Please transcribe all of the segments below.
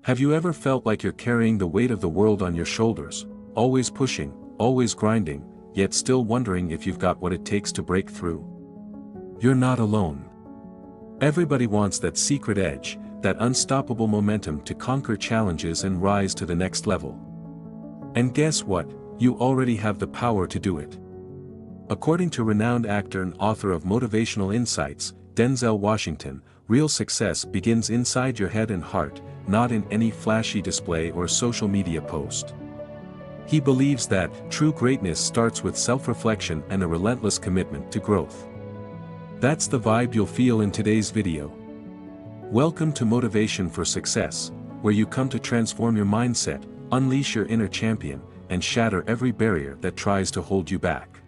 Have you ever felt like you're carrying the weight of the world on your shoulders, always pushing, always grinding, yet still wondering if you've got what it takes to break through? You're not alone. Everybody wants that secret edge, that unstoppable momentum to conquer challenges and rise to the next level. And guess what? You already have the power to do it. According to renowned actor and author of motivational insights, Denzel Washington, real success begins inside your head and heart, not in any flashy display or social media post. He believes that true greatness starts with self-reflection and a relentless commitment to growth. That's the vibe you'll feel in today's video. Welcome to Motivation for Success, where you come to transform your mindset, unleash your inner champion, and shatter every barrier that tries to hold you back.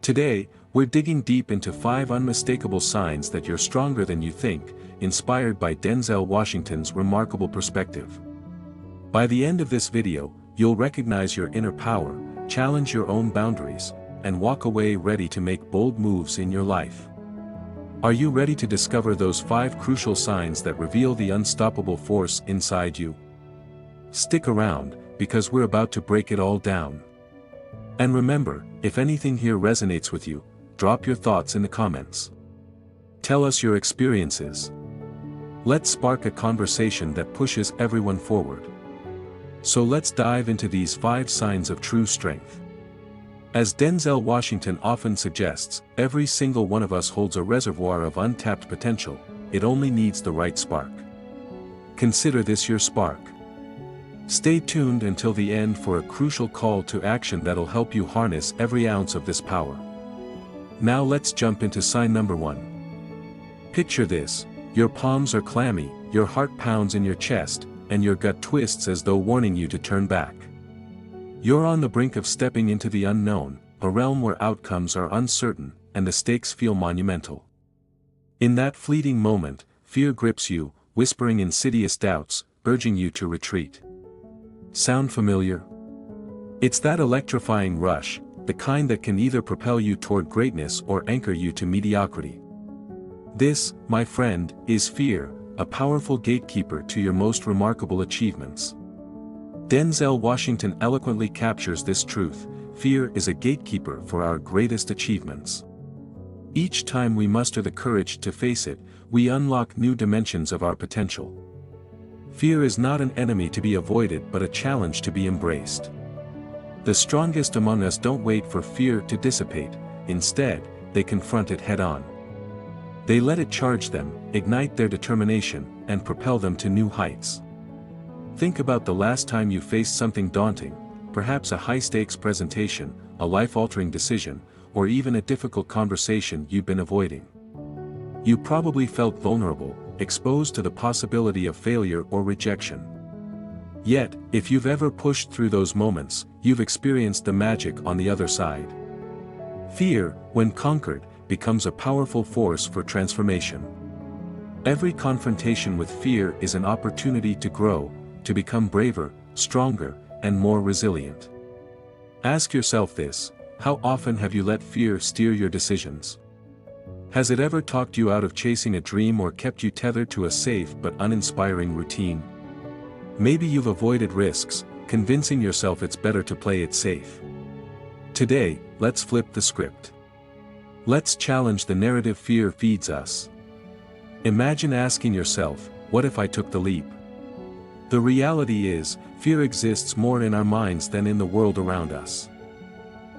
Today, we're digging deep into 5 unmistakable signs that you're stronger than you think, inspired by Denzel Washington's remarkable perspective. By the end of this video, you'll recognize your inner power, challenge your own boundaries, and walk away ready to make bold moves in your life. Are you ready to discover those 5 crucial signs that reveal the unstoppable force inside you? Stick around, because we're about to break it all down. And remember, if anything here resonates with you, drop your thoughts in the comments. Tell us your experiences. Let's spark a conversation that pushes everyone forward. So let's dive into these 5 signs of true strength. As Denzel Washington often suggests, every single one of us holds a reservoir of untapped potential, it only needs the right spark. Consider this your spark. Stay tuned until the end for a crucial call to action that'll help you harness every ounce of this power. Now let's jump into sign number 1. Picture this: your palms are clammy, your heart pounds in your chest, and your gut twists as though warning you to turn back. You're on the brink of stepping into the unknown, a realm where outcomes are uncertain, and the stakes feel monumental. In that fleeting moment, fear grips you, whispering insidious doubts, urging you to retreat. Sound familiar? It's that electrifying rush, the kind that can either propel you toward greatness or anchor you to mediocrity. This, my friend, is fear, a powerful gatekeeper to your most remarkable achievements. Denzel Washington eloquently captures this truth: fear is a gatekeeper for our greatest achievements. Each time we muster the courage to face it, we unlock new dimensions of our potential. Fear is not an enemy to be avoided but a challenge to be embraced. The strongest among us don't wait for fear to dissipate, instead, they confront it head-on. They let it charge them, ignite their determination, and propel them to new heights. Think about the last time you faced something daunting, perhaps a high-stakes presentation, a life-altering decision, or even a difficult conversation you've been avoiding. You probably felt vulnerable, exposed to the possibility of failure or rejection. Yet, if you've ever pushed through those moments, you've experienced the magic on the other side. Fear, when conquered, becomes a powerful force for transformation. Every confrontation with fear is an opportunity to grow, to become braver, stronger, and more resilient. Ask yourself this: how often have you let fear steer your decisions? Has it ever talked you out of chasing a dream or kept you tethered to a safe but uninspiring routine? Maybe you've avoided risks, convincing yourself it's better to play it safe. Today, let's flip the script. Let's challenge the narrative fear feeds us. Imagine asking yourself, what if I took the leap? The reality is, fear exists more in our minds than in the world around us.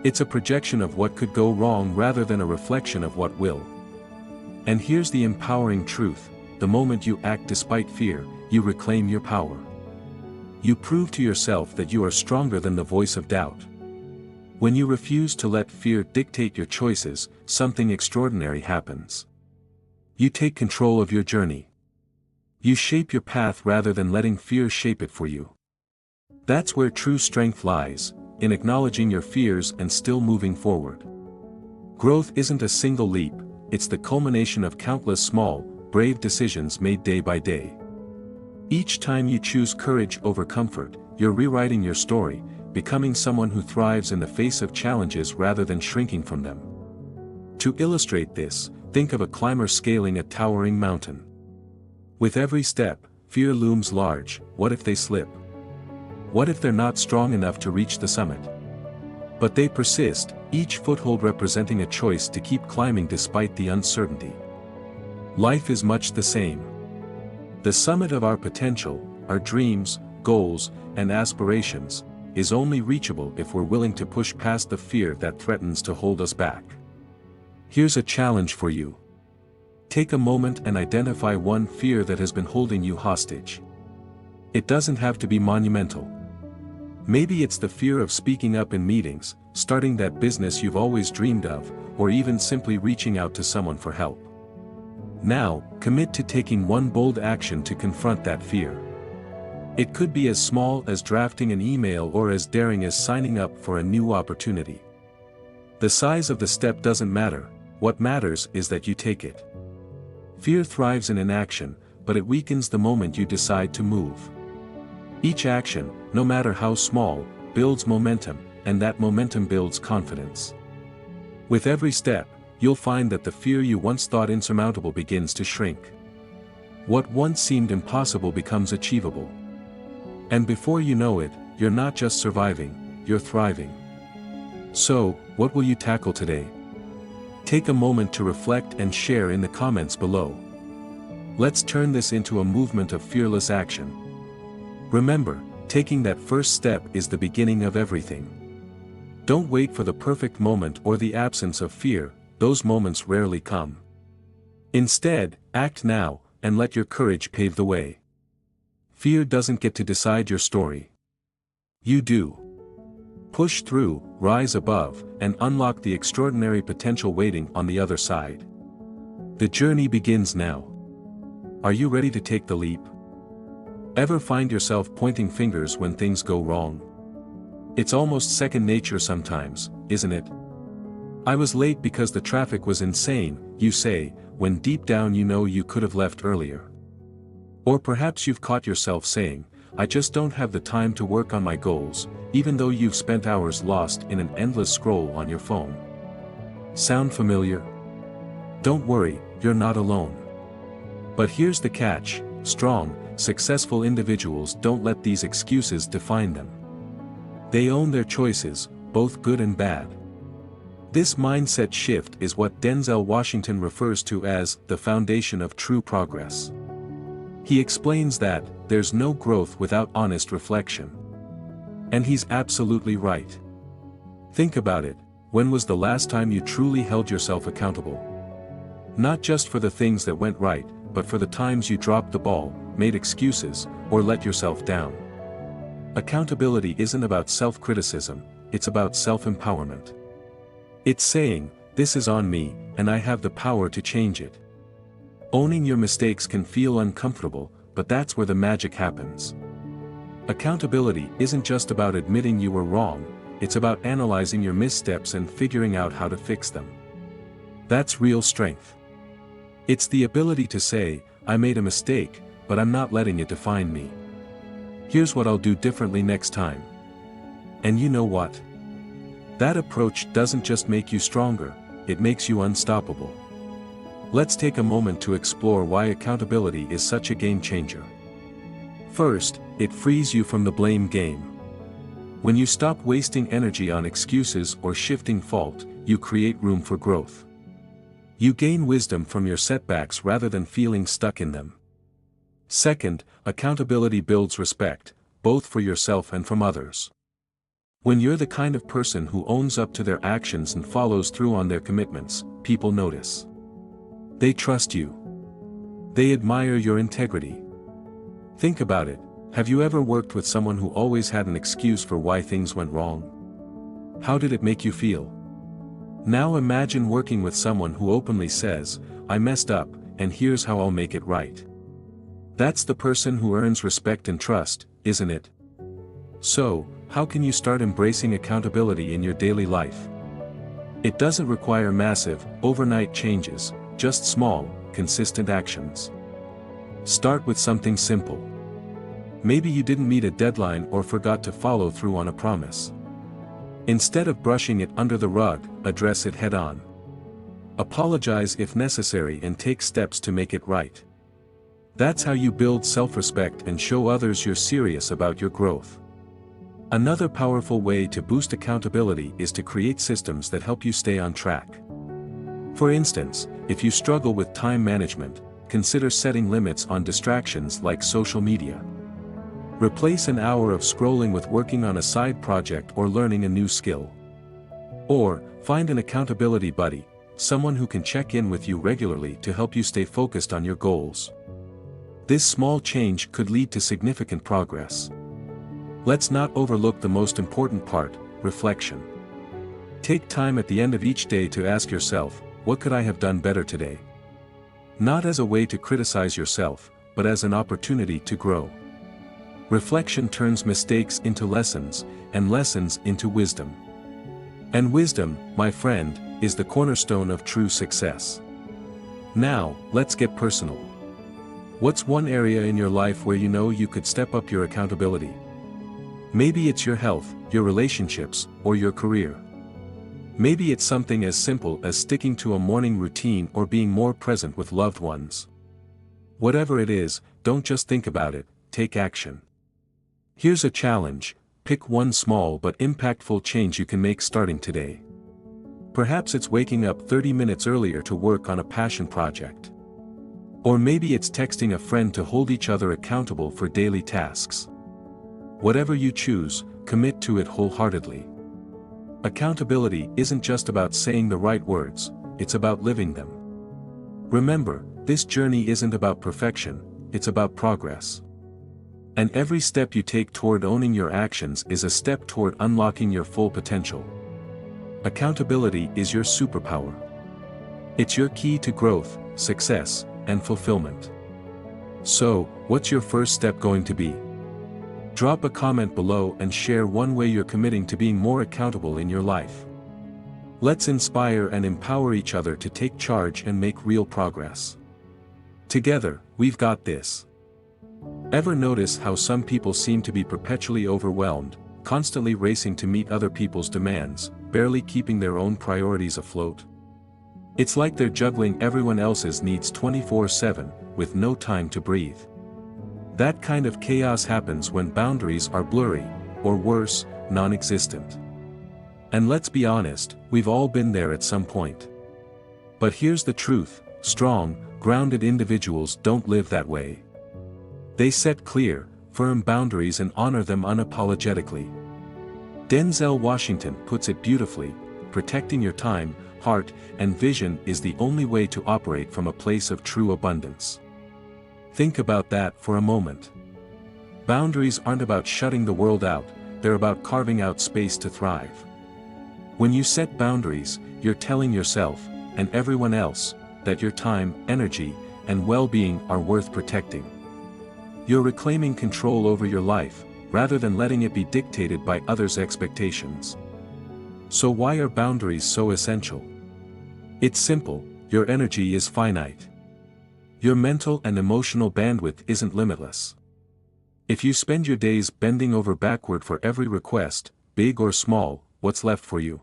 It's a projection of what could go wrong rather than a reflection of what will. And here's the empowering truth: the moment you act despite fear, you reclaim your power. You prove to yourself that you are stronger than the voice of doubt. When you refuse to let fear dictate your choices, something extraordinary happens. You take control of your journey. You shape your path rather than letting fear shape it for you. That's where true strength lies, in acknowledging your fears and still moving forward. Growth isn't a single leap, it's the culmination of countless small, brave decisions made day by day. Each time you choose courage over comfort, you're rewriting your story, becoming someone who thrives in the face of challenges rather than shrinking from them. To illustrate this, think of a climber scaling a towering mountain. With every step, fear looms large. What if they slip? What if they're not strong enough to reach the summit? But they persist, each foothold representing a choice to keep climbing despite the uncertainty. Life is much the same. The summit of our potential, our dreams, goals, and aspirations, is only reachable if we're willing to push past the fear that threatens to hold us back. Here's a challenge for you. Take a moment and identify one fear that has been holding you hostage. It doesn't have to be monumental. Maybe it's the fear of speaking up in meetings, starting that business you've always dreamed of, or even simply reaching out to someone for help. Now, commit to taking one bold action to confront that fear. It could be as small as drafting an email or as daring as signing up for a new opportunity. The size of the step doesn't matter, what matters is that you take it. Fear thrives in inaction, but it weakens the moment you decide to move. Each action, no matter how small, builds momentum, and that momentum builds confidence. With every step, you'll find that the fear you once thought insurmountable begins to shrink. What once seemed impossible becomes achievable. And before you know it, you're not just surviving, you're thriving. So, what will you tackle today? Take a moment to reflect and share in the comments below. Let's turn this into a movement of fearless action. Remember, taking that first step is the beginning of everything. Don't wait for the perfect moment or the absence of fear, those moments rarely come. Instead, act now, and let your courage pave the way. Fear doesn't get to decide your story. You do. Push through, rise above, and unlock the extraordinary potential waiting on the other side. The journey begins now. Are you ready to take the leap? Ever find yourself pointing fingers when things go wrong? It's almost second nature sometimes, isn't it? I was late because the traffic was insane, you say, when deep down you know you could have left earlier. Or perhaps you've caught yourself saying, I just don't have the time to work on my goals, even though you've spent hours lost in an endless scroll on your phone. Sound familiar? Don't worry, you're not alone. But here's the catch, strong, successful individuals don't let these excuses define them. They own their choices, both good and bad. This mindset shift is what Denzel Washington refers to as the foundation of true progress. He explains that there's no growth without honest reflection. And he's absolutely right. Think about it, when was the last time you truly held yourself accountable? Not just for the things that went right, but for the times you dropped the ball, made excuses, or let yourself down. Accountability isn't about self-criticism, it's about self-empowerment. It's saying, this is on me, and I have the power to change it. Owning your mistakes can feel uncomfortable, but that's where the magic happens. Accountability isn't just about admitting you were wrong, it's about analyzing your missteps and figuring out how to fix them. That's real strength. It's the ability to say, I made a mistake, but I'm not letting it define me. Here's what I'll do differently next time. And you know what? That approach doesn't just make you stronger, it makes you unstoppable. Let's take a moment to explore why accountability is such a game changer. First, it frees you from the blame game. When you stop wasting energy on excuses or shifting fault, you create room for growth. You gain wisdom from your setbacks rather than feeling stuck in them. Second, accountability builds respect, both for yourself and from others. When you're the kind of person who owns up to their actions and follows through on their commitments, people notice. They trust you. They admire your integrity. Think about it, have you ever worked with someone who always had an excuse for why things went wrong? How did it make you feel? Now imagine working with someone who openly says, I messed up, and here's how I'll make it right. That's the person who earns respect and trust, isn't it? So, how can you start embracing accountability in your daily life? It doesn't require massive, overnight changes, just small, consistent actions. Start with something simple. Maybe you didn't meet a deadline or forgot to follow through on a promise. Instead of brushing it under the rug, address it head-on. Apologize if necessary and take steps to make it right. That's how you build self-respect and show others you're serious about your growth. Another powerful way to boost accountability is to create systems that help you stay on track. For instance, if you struggle with time management, consider setting limits on distractions like social media. Replace an hour of scrolling with working on a side project or learning a new skill. Or, find an accountability buddy, someone who can check in with you regularly to help you stay focused on your goals. This small change could lead to significant progress. Let's not overlook the most important part, reflection. Take time at the end of each day to ask yourself, what could I have done better today? Not as a way to criticize yourself, but as an opportunity to grow. Reflection turns mistakes into lessons, and lessons into wisdom. And wisdom, my friend, is the cornerstone of true success. Now, let's get personal. What's one area in your life where you know you could step up your accountability? Maybe it's your health, your relationships, or your career. Maybe it's something as simple as sticking to a morning routine or being more present with loved ones. Whatever it is, don't just think about it, take action. Here's a challenge: pick one small but impactful change you can make starting today. Perhaps it's waking up 30 minutes earlier to work on a passion project. Or maybe it's texting a friend to hold each other accountable for daily tasks. Whatever you choose, commit to it wholeheartedly. Accountability isn't just about saying the right words, it's about living them. Remember, this journey isn't about perfection, it's about progress. And every step you take toward owning your actions is a step toward unlocking your full potential. Accountability is your superpower. It's your key to growth, success, and fulfillment. So, what's your first step going to be? Drop a comment below and share one way you're committing to being more accountable in your life. Let's inspire and empower each other to take charge and make real progress. Together, we've got this. Ever notice how some people seem to be perpetually overwhelmed, constantly racing to meet other people's demands, barely keeping their own priorities afloat? It's like they're juggling everyone else's needs 24/7, with no time to breathe. That kind of chaos happens when boundaries are blurry, or worse, non-existent. And let's be honest, we've all been there at some point. But here's the truth: strong, grounded individuals don't live that way. They set clear, firm boundaries and honor them unapologetically. Denzel Washington puts it beautifully: protecting your time, heart, and vision is the only way to operate from a place of true abundance. Think about that for a moment. Boundaries aren't about shutting the world out, they're about carving out space to thrive. When you set boundaries, you're telling yourself, and everyone else, that your time, energy, and well-being are worth protecting. You're reclaiming control over your life, rather than letting it be dictated by others' expectations. So why are boundaries so essential? It's simple: your energy is finite. Your mental and emotional bandwidth isn't limitless. If you spend your days bending over backward for every request, big or small, what's left for you?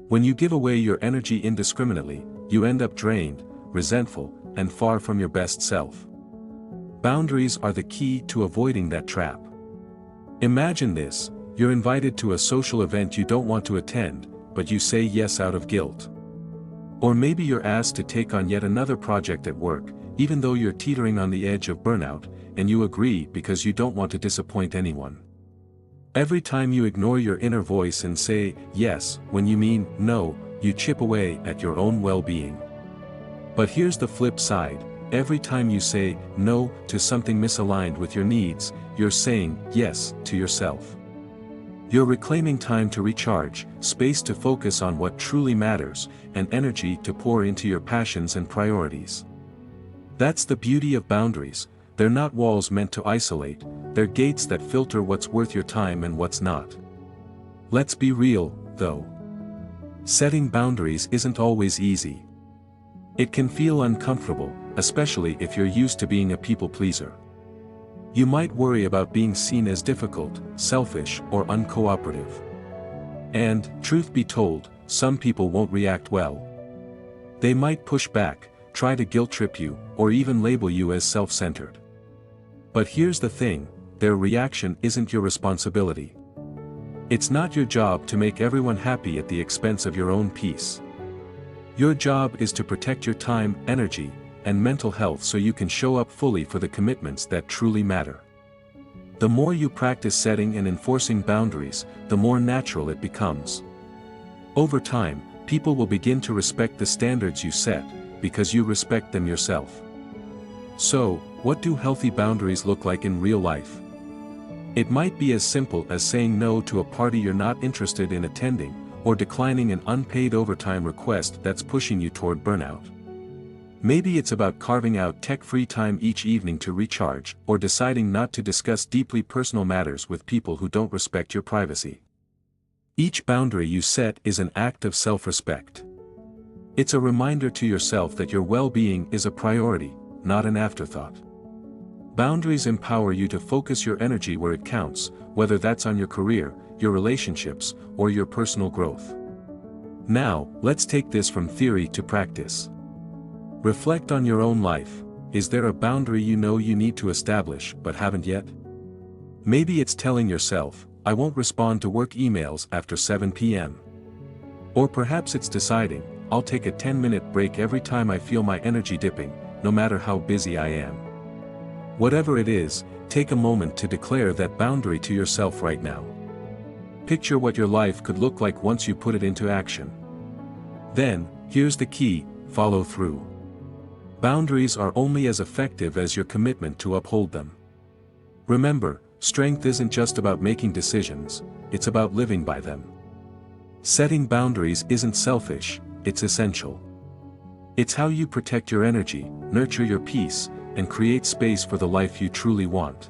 When you give away your energy indiscriminately, you end up drained, resentful, and far from your best self. Boundaries are the key to avoiding that trap. Imagine this: you're invited to a social event you don't want to attend, but you say yes out of guilt. Or maybe you're asked to take on yet another project at work, even though you're teetering on the edge of burnout, and you agree because you don't want to disappoint anyone. Every time you ignore your inner voice and say yes when you mean no, you chip away at your own well-being. But here's the flip side: every time you say no to something misaligned with your needs, you're saying yes to yourself. You're reclaiming time to recharge, space to focus on what truly matters, and energy to pour into your passions and priorities. That's the beauty of boundaries: they're not walls meant to isolate, they're gates that filter what's worth your time and what's not. Let's be real, though. Setting boundaries isn't always easy. It can feel uncomfortable, especially if you're used to being a people pleaser. You might worry about being seen as difficult, selfish, or uncooperative. And, truth be told, some people won't react well. They might push back, try to guilt trip you, or even label you as self-centered. But here's the thing, their reaction isn't your responsibility. It's not your job to make everyone happy at the expense of your own peace. Your job is to protect your time, energy, and mental health so you can show up fully for the commitments that truly matter. The more you practice setting and enforcing boundaries, the more natural it becomes. Over time, people will begin to respect the standards you set, because you respect them yourself. So, what do healthy boundaries look like in real life? It might be as simple as saying no to a party you're not interested in attending, or declining an unpaid overtime request that's pushing you toward burnout. Maybe it's about carving out tech-free time each evening to recharge, or deciding not to discuss deeply personal matters with people who don't respect your privacy. Each boundary you set is an act of self-respect. It's a reminder to yourself that your well-being is a priority, not an afterthought. Boundaries empower you to focus your energy where it counts, whether that's on your career, your relationships, or your personal growth. Now, let's take this from theory to practice. Reflect on your own life. Is there a boundary you know you need to establish but haven't yet? Maybe it's telling yourself, I won't respond to work emails after 7 p.m. Or perhaps it's deciding, I'll take a 10-minute break every time I feel my energy dipping, no matter how busy I am. Whatever it is, take a moment to declare that boundary to yourself right now. Picture what your life could look like once you put it into action. Then, here's the key, follow through. Boundaries are only as effective as your commitment to uphold them. Remember, strength isn't just about making decisions, it's about living by them. Setting boundaries isn't selfish, it's essential. It's how you protect your energy, nurture your peace, and create space for the life you truly want.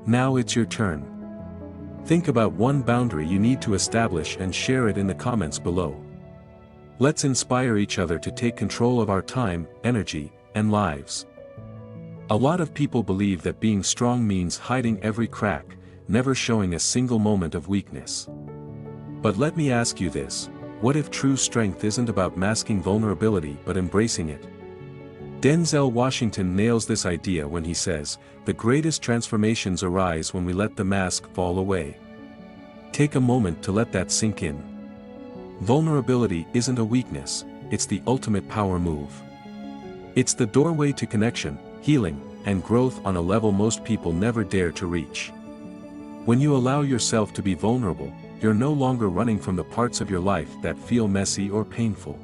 Now it's your turn. Think about one boundary you need to establish and share it in the comments below. Let's inspire each other to take control of our time, energy, and lives. A lot of people believe that being strong means hiding every crack, never showing a single moment of weakness. But let me ask you this, what if true strength isn't about masking vulnerability but embracing it? Denzel Washington nails this idea when he says, "The greatest transformations arise when we let the mask fall away." Take a moment to let that sink in. Vulnerability isn't a weakness, it's the ultimate power move. It's the doorway to connection, healing, and growth on a level most people never dare to reach. When you allow yourself to be vulnerable, you're no longer running from the parts of your life that feel messy or painful.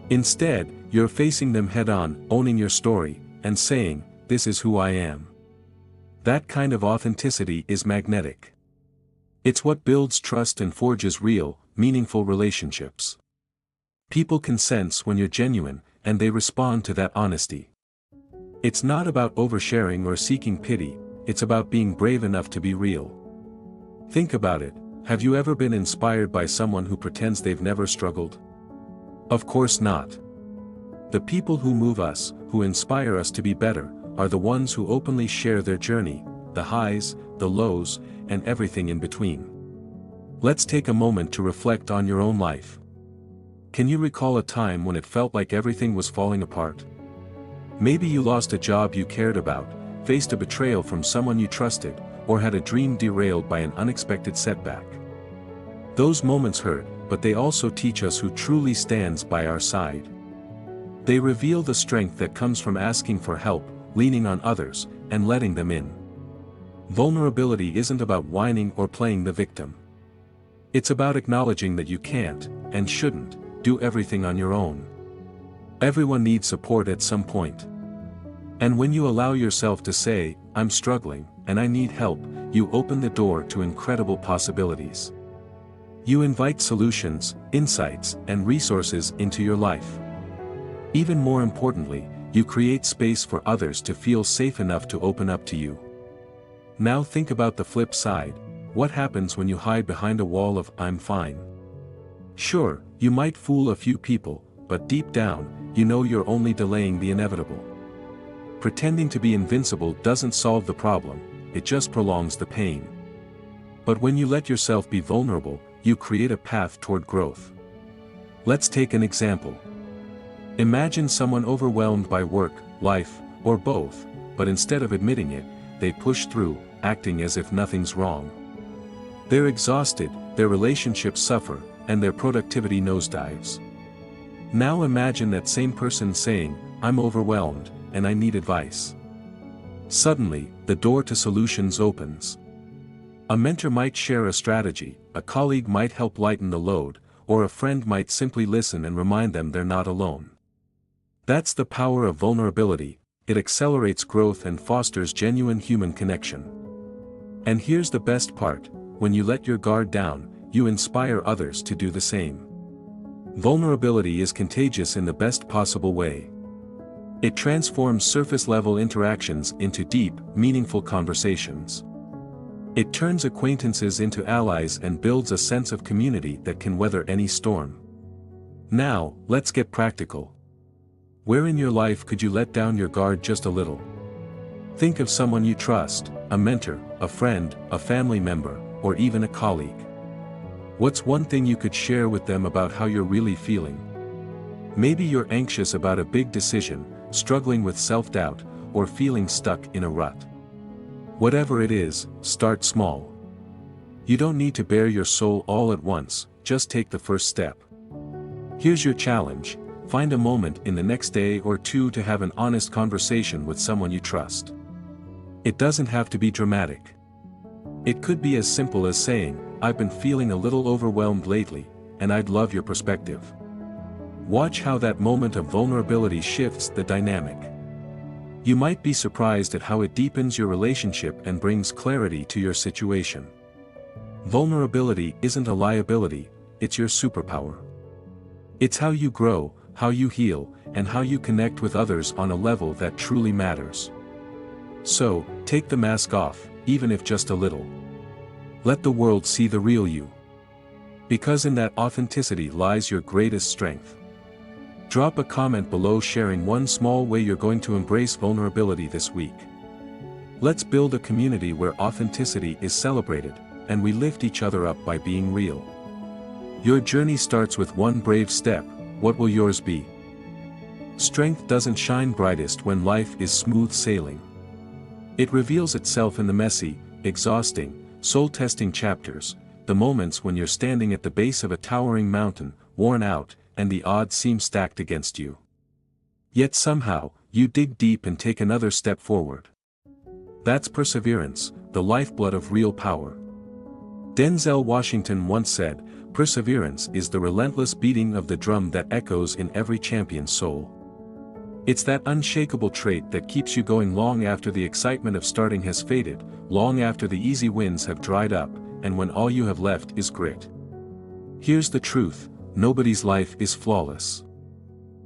Instead, you're facing them head-on, owning your story, and saying, "This is who I am." That kind of authenticity is magnetic. It's what builds trust and forges real, meaningful relationships. People can sense when you're genuine, and they respond to that honesty. It's not about oversharing or seeking pity, it's about being brave enough to be real. Think about it, have you ever been inspired by someone who pretends they've never struggled? Of course not. The people who move us, who inspire us to be better, are the ones who openly share their journey, the highs, the lows, and everything in between. Let's take a moment to reflect on your own life. Can you recall a time when it felt like everything was falling apart? Maybe you lost a job you cared about, faced a betrayal from someone you trusted, or had a dream derailed by an unexpected setback. Those moments hurt, but they also teach us who truly stands by our side. They reveal the strength that comes from asking for help, leaning on others, and letting them in. Vulnerability isn't about whining or playing the victim. It's about acknowledging that you can't, and shouldn't, do everything on your own. Everyone needs support at some point. And when you allow yourself to say, "I'm struggling, and I need help," you open the door to incredible possibilities. You invite solutions, insights, and resources into your life. Even more importantly, you create space for others to feel safe enough to open up to you. Now think about the flip side. What happens when you hide behind a wall of "I'm fine"? Sure, you might fool a few people, but deep down, you know you're only delaying the inevitable. Pretending to be invincible doesn't solve the problem, it just prolongs the pain. But when you let yourself be vulnerable, you create a path toward growth. Let's take an example. Imagine someone overwhelmed by work, life, or both, but instead of admitting it, they push through, acting as if nothing's wrong. They're exhausted, their relationships suffer, and their productivity nosedives. Now imagine that same person saying, "I'm overwhelmed, and I need advice." Suddenly, the door to solutions opens. A mentor might share a strategy, a colleague might help lighten the load, or a friend might simply listen and remind them they're not alone. That's the power of vulnerability. It accelerates growth and fosters genuine human connection. And here's the best part: when you let your guard down, you inspire others to do the same. Vulnerability is contagious in the best possible way. It transforms surface-level interactions into deep, meaningful conversations. It turns acquaintances into allies and builds a sense of community that can weather any storm. Now, let's get practical. Where in your life could you let down your guard just a little? Think of someone you trust, a mentor, a friend, a family member, or even a colleague. What's one thing you could share with them about how you're really feeling? Maybe you're anxious about a big decision, struggling with self-doubt, or feeling stuck in a rut. Whatever it is, start small. You don't need to bare your soul all at once, just take the first step. Here's your challenge: find a moment in the next day or two to have an honest conversation with someone you trust. It doesn't have to be dramatic. It could be as simple as saying, "I've been feeling a little overwhelmed lately, and I'd love your perspective." Watch how that moment of vulnerability shifts the dynamic. You might be surprised at how it deepens your relationship and brings clarity to your situation. Vulnerability isn't a liability, it's your superpower. It's how you grow, how you heal, and how you connect with others on a level that truly matters. So, take the mask off, even if just a little. Let the world see the real you. Because in that authenticity lies your greatest strength. Drop a comment below sharing one small way you're going to embrace vulnerability this week. Let's build a community where authenticity is celebrated, and we lift each other up by being real. Your journey starts with one brave step. What will yours be? Strength doesn't shine brightest when life is smooth sailing. It reveals itself in the messy, exhausting, soul-testing chapters, the moments when you're standing at the base of a towering mountain, worn out, and the odds seem stacked against you. Yet somehow, you dig deep and take another step forward. That's perseverance, the lifeblood of real power. Denzel Washington once said, "Perseverance is the relentless beating of the drum that echoes in every champion's soul." It's that unshakable trait that keeps you going long after the excitement of starting has faded, long after the easy wins have dried up, and when all you have left is grit. Here's the truth: nobody's life is flawless.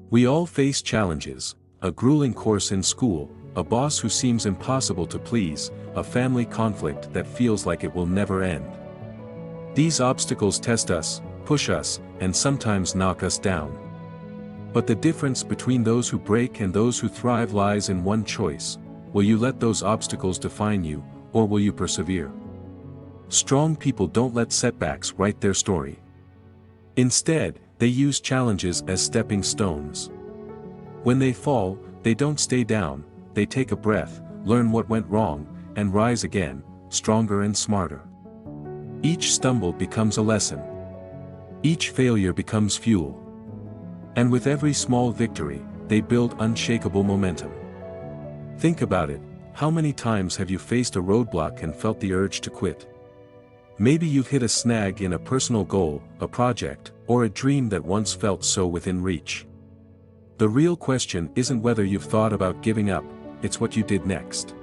We all face challenges: a grueling course in school, a boss who seems impossible to please, a family conflict that feels like it will never end. These obstacles test us, push us, and sometimes knock us down. But the difference between those who break and those who thrive lies in one choice: will you let those obstacles define you, or will you persevere? Strong people don't let setbacks write their story. Instead, they use challenges as stepping stones. When they fall, they don't stay down, they take a breath, learn what went wrong, and rise again, stronger and smarter. Each stumble becomes a lesson. Each failure becomes fuel. And with every small victory, they build unshakable momentum. Think about it: how many times have you faced a roadblock and felt the urge to quit? Maybe you've hit a snag in a personal goal, a project, or a dream that once felt so within reach. The real question isn't whether you've thought about giving up, it's what you did next.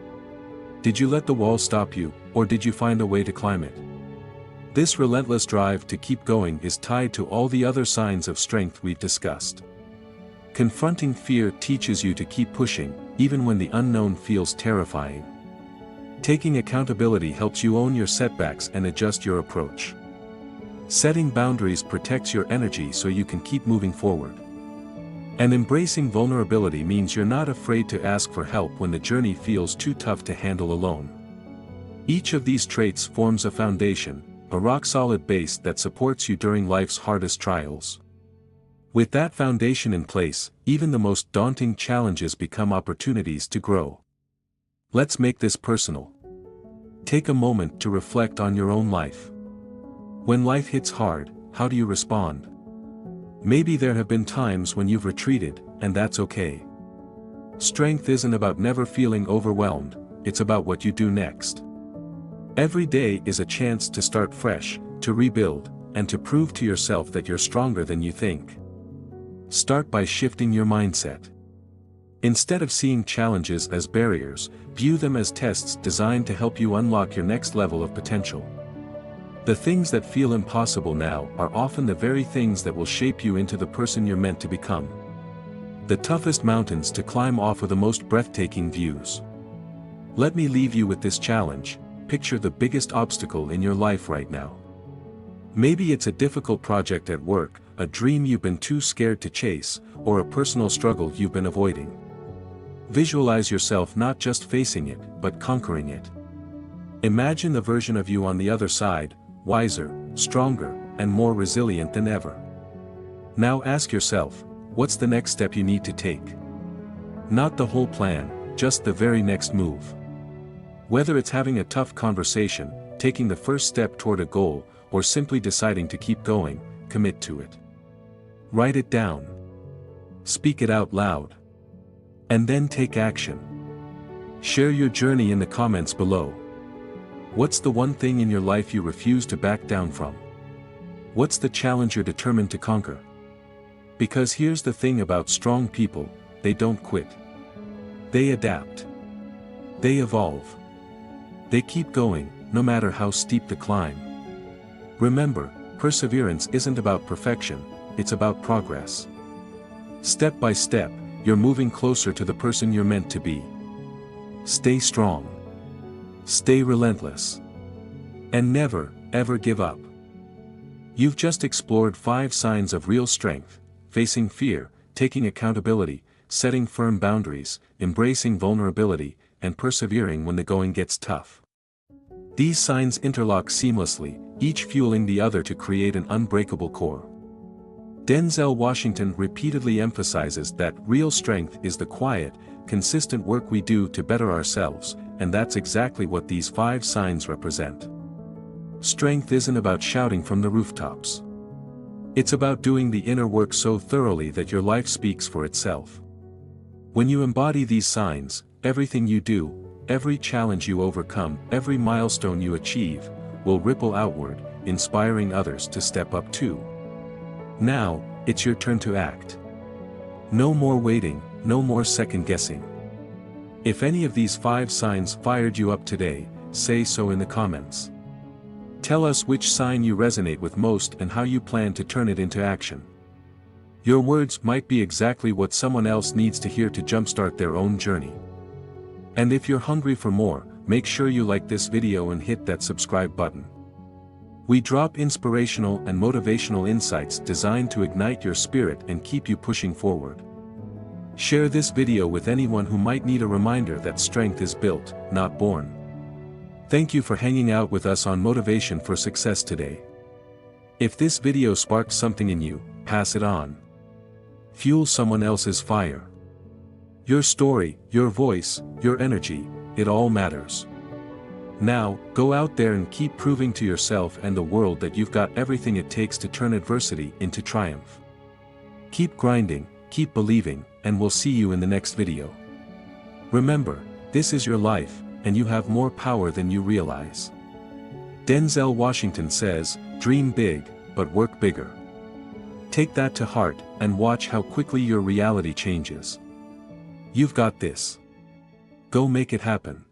Did you let the wall stop you, or did you find a way to climb it? This relentless drive to keep going is tied to all the other signs of strength we've discussed. Confronting fear teaches you to keep pushing, even when the unknown feels terrifying. Taking accountability helps you own your setbacks and adjust your approach. Setting boundaries protects your energy so you can keep moving forward. And embracing vulnerability means you're not afraid to ask for help when the journey feels too tough to handle alone. Each of these traits forms a foundation, a rock-solid base that supports you during life's hardest trials. With that foundation in place, even the most daunting challenges become opportunities to grow. Let's make this personal. Take a moment to reflect on your own life. When life hits hard, how do you respond? Maybe there have been times when you've retreated, and that's okay. Strength isn't about never feeling overwhelmed, it's about what you do next. Every day is a chance to start fresh, to rebuild, and to prove to yourself that you're stronger than you think. Start by shifting your mindset. Instead of seeing challenges as barriers, view them as tests designed to help you unlock your next level of potential. The things that feel impossible now are often the very things that will shape you into the person you're meant to become. The toughest mountains to climb offer the most breathtaking views. Let me leave you with this challenge: picture the biggest obstacle in your life right now. Maybe it's a difficult project at work, a dream you've been too scared to chase, or a personal struggle you've been avoiding. Visualize yourself not just facing it, but conquering it. Imagine the version of you on the other side, wiser, stronger, and more resilient than ever. Now ask yourself, what's the next step you need to take? Not the whole plan, just the very next move. Whether it's having a tough conversation, taking the first step toward a goal, or simply deciding to keep going, commit to it. Write it down. Speak it out loud. And then take action. Share your journey in the comments below. What's the one thing in your life you refuse to back down from? What's the challenge you're determined to conquer? Because here's the thing about strong people, they don't quit. They adapt. They evolve. They keep going, no matter how steep the climb. Remember, perseverance isn't about perfection, it's about progress. Step by step, you're moving closer to the person you're meant to be. Stay strong. Stay relentless. And never, ever give up. You've just explored 5 signs of real strength: facing fear, taking accountability, setting firm boundaries, embracing vulnerability, and persevering when the going gets tough. These signs interlock seamlessly, each fueling the other to create an unbreakable core. Denzel Washington repeatedly emphasizes that real strength is the quiet, consistent work we do to better ourselves, and that's exactly what these 5 signs represent. Strength isn't about shouting from the rooftops. It's about doing the inner work so thoroughly that your life speaks for itself. When you embody these signs, everything you do, every challenge you overcome, every milestone you achieve, will ripple outward, inspiring others to step up too. Now, it's your turn to act. No more waiting, no more second guessing. If any of these 5 signs fired you up today, say so in the comments. Tell us which sign you resonate with most and how you plan to turn it into action. Your words might be exactly what someone else needs to hear to jumpstart their own journey. And if you're hungry for more, make sure you like this video and hit that subscribe button. We drop inspirational and motivational insights designed to ignite your spirit and keep you pushing forward. Share this video with anyone who might need a reminder that strength is built, not born. Thank you for hanging out with us on Motivation for Success today. If this video sparked something in you, pass it on. Fuel someone else's fire. Your story, your voice, your energy, it all matters. Now, go out there and keep proving to yourself and the world that you've got everything it takes to turn adversity into triumph. Keep grinding, keep believing, and we'll see you in the next video. Remember, this is your life, and you have more power than you realize. Denzel Washington says, "Dream big, but work bigger." Take that to heart, and watch how quickly your reality changes. You've got this. Go make it happen.